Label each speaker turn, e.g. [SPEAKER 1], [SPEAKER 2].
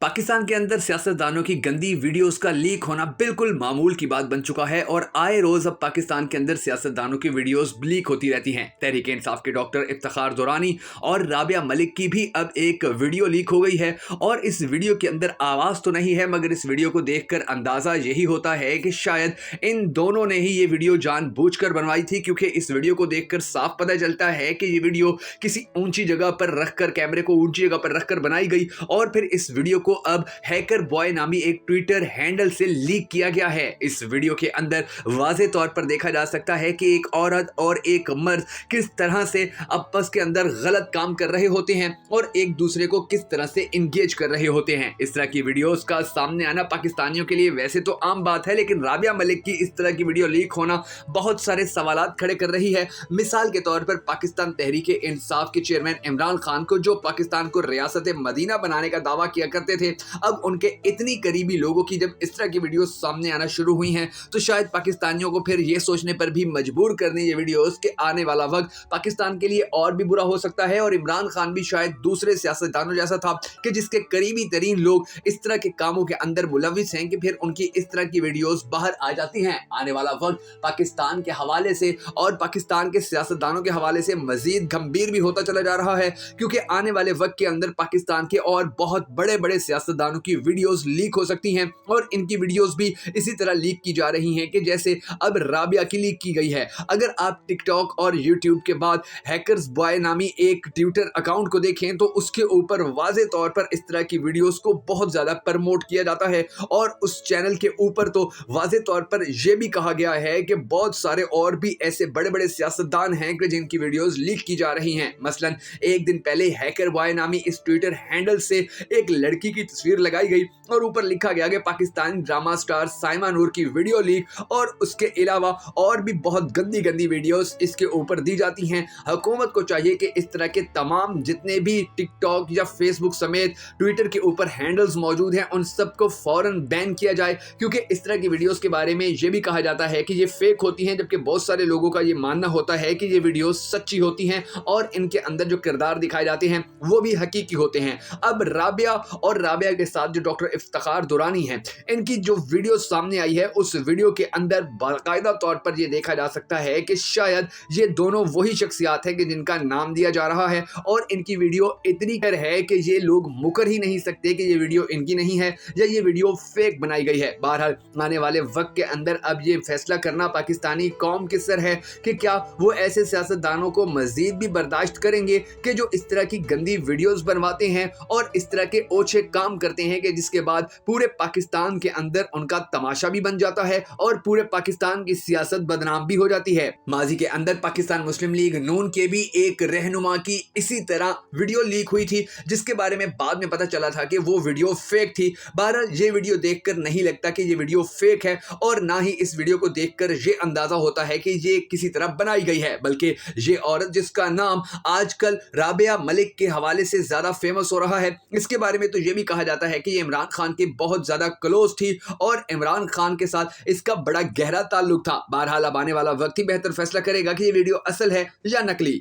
[SPEAKER 1] पाकिस्तान के अंदर सियासतदानों की गंदी वीडियोस का लीक होना बिल्कुल मामूल की बात बन चुका है और आए रोज अब पाकिस्तान के अंदर सियासतदानों की वीडियोस लीक होती रहती हैं। तहरीक इंसाफ के डॉक्टर इफ्तिखार दुरानी और राबिया मलिक की भी अब एक वीडियो लीक हो गई है और इस वीडियो के अंदर आवाज तो नहीं है, मगर इस वीडियो को देखकर अंदाजा यही होता है कि शायद इन दोनों ने ही ये वीडियो जानबूझकर बनवाई थी, क्योंकि इस वीडियो को देखकर साफ पता चलता है कि ये वीडियो किसी ऊंची जगह पर रखकर, कैमरे को ऊंची जगह पर रखकर बनाई गई और फिर इस वीडियो को अब हैकर बॉय नामी एक ट्विटर हैंडल से लीक किया गया है। इस वीडियो के अंदर वाज़े तौर पर देखा जा सकता है कि एक औरत और एक मर्द किस तरह से आपस के अंदर गलत काम कर रहे होते हैं और एक दूसरे को किस तरह से इंगेज कर रहे होते हैं। इस तरह की वीडियोस का सामने आना पाकिस्तानियों के लिए वैसे तो आम बात है, लेकिन राबिया मलिक की इस तरह की वीडियो लीक होना बहुत सारे सवालात खड़े कर रही है। मिसाल के तौर पर पाकिस्तान तहरीक इंसाफ के चेयरमैन इमरान खान को, जो पाकिस्तान को रियासत मदीना बनाने का दावा किया करते थे, अब उनके इतनी करीबी लोगों की जब इस तरह की वीडियो सामने आना शुरू हुई हैं तो शायद पाकिस्तानियों को फिर ये सोचने पर भी मजबूर कर दें ये वीडियोस कि आने वाला वक्त पाकिस्तान के लिए और भी बुरा हो सकता है और इमरान खान भी शायद दूसरे सियासतदानों जैसा था कि जिसके करीबी तरीन लोग इस तरह के कामों के अंदर मुलविस हैं कि फिर उनकी इस तरह की वीडियोस बाहर आ जाती हैं। आने वाला वक्त पाकिस्तान के हवाले से और पाकिस्तान के सियासतदानों के हवाले से मजीद गंभीर भी होता चला जा रहा है, क्योंकि आने वाले वक्त के अंदर पाकिस्तान के और बहुत बड़े बड़े सियासतदानों की वीडियोस लीक हो सकती हैं और इनकी वीडियोस भी इसी तरह लीक की जा रही हैं कि जैसे अब राबिया की लीक की गई है। अगर आप टिकटॉक और यूट्यूब के बाद हैकर्स बॉय नामी एक ट्विटर अकाउंट को देखें तो उसके ऊपर वाज़े तौर पर इस तरह की वीडियोस को बहुत ज़्यादा प्रमोट किया जाता है और उस चैनल के ऊपर तो वाज़े तौर पर यह भी कहा गया है कि बहुत सारे और भी ऐसे बड़े बड़े सियासतदान हैं कि जिनकी वीडियोस लीक की जा रही हैं। मसलन एक दिन पहले हैकर बॉय नामी इस ट्विटर हैंडल से एक लड़की की तस्वीर लगाई गई और ऊपर लिखा गया कि पाकिस्तानी ड्रामा स्टार साइमा नूर की वीडियो लीक, और उसके अलावा और भी बहुत गंदी गंदी वीडियोस इसके ऊपर दी जाती हैं। हुकूमत को चाहिए कि इस तरह के तमाम जितने भी टिकटॉक या फेसबुक समेत ट्विटर के ऊपर हैंडल्स मौजूद हैं उन सबको फौरन बैन किया जाए, क्योंकि इस तरह की वीडियोस के बारे में ये भी कहा जाता है कि ये फेक होती हैं, जबकि बहुत सारे लोगों का ये मानना होता है कि ये वीडियोस सच्ची होती हैं और इनके अंदर जो किरदार दिखाए जाते हैं वो भी हकीकी होते हैं। अब राबिया और राबिया के साथ जो डॉक्टर इफ्तिखार दुरानी हैं, इनकी जो वीडियो सामने आई है उस वीडियो के अंदर बाकायदा तौर पर ये देखा जा सकता है कि शायद ये दोनों वही शख्सियात हैं कि जिनका नाम दिया जा रहा है और इनकी वीडियो इतनी क्लियर है कि ये लोग मुकर ही नहीं सकते कि ये वीडियो इनकी नहीं है या ये वीडियो फेक बनाई गई है। बहरहाल आने वाले वक्त के अंदर अब ये फैसला करना पाकिस्तानी कौम के सर है कि क्या वो ऐसे सियासतदानों को मजीद भी बर्दाश्त करेंगे कि जो इस तरह की गंदी वीडियोस बनवाते हैं और इस तरह के ओछे काम करते हैं कि जिसके बाद पूरे पाकिस्तान के अंदर उनका तमाशा भी बन जाता है और पूरे पाकिस्तान की सियासत बदनाम भी हो जाती है। माजी के अंदर पाकिस्तान मुस्लिम लीग नून के भी एक रहनुमा की इसी तरह वीडियो लीक हुई थी, जिसके बारे में बाद में पता चला था कि वो वीडियो फेक थी। बहरहाल ये वीडियो देखकर नहीं लगता कि ये वीडियो फेक है और ना ही इस वीडियो को देखकर ये अंदाजा होता है कि ये किसी तरह बनाई गई है, बल्कि ये औरत जिसका नाम आजकल राबिया मलिक के हवाले से ज्यादा फेमस हो रहा है, इसके बारे में तो ये भी कहा जाता है कि ये इमरान खान की बहुत ज्यादा क्लोज थी और इमरान खान के साथ इसका बड़ा गहरा ताल्लुक था। बहरहाल अब आने वाला वक्त ही बेहतर फैसला करेगा कि ये वीडियो असल है या नकली।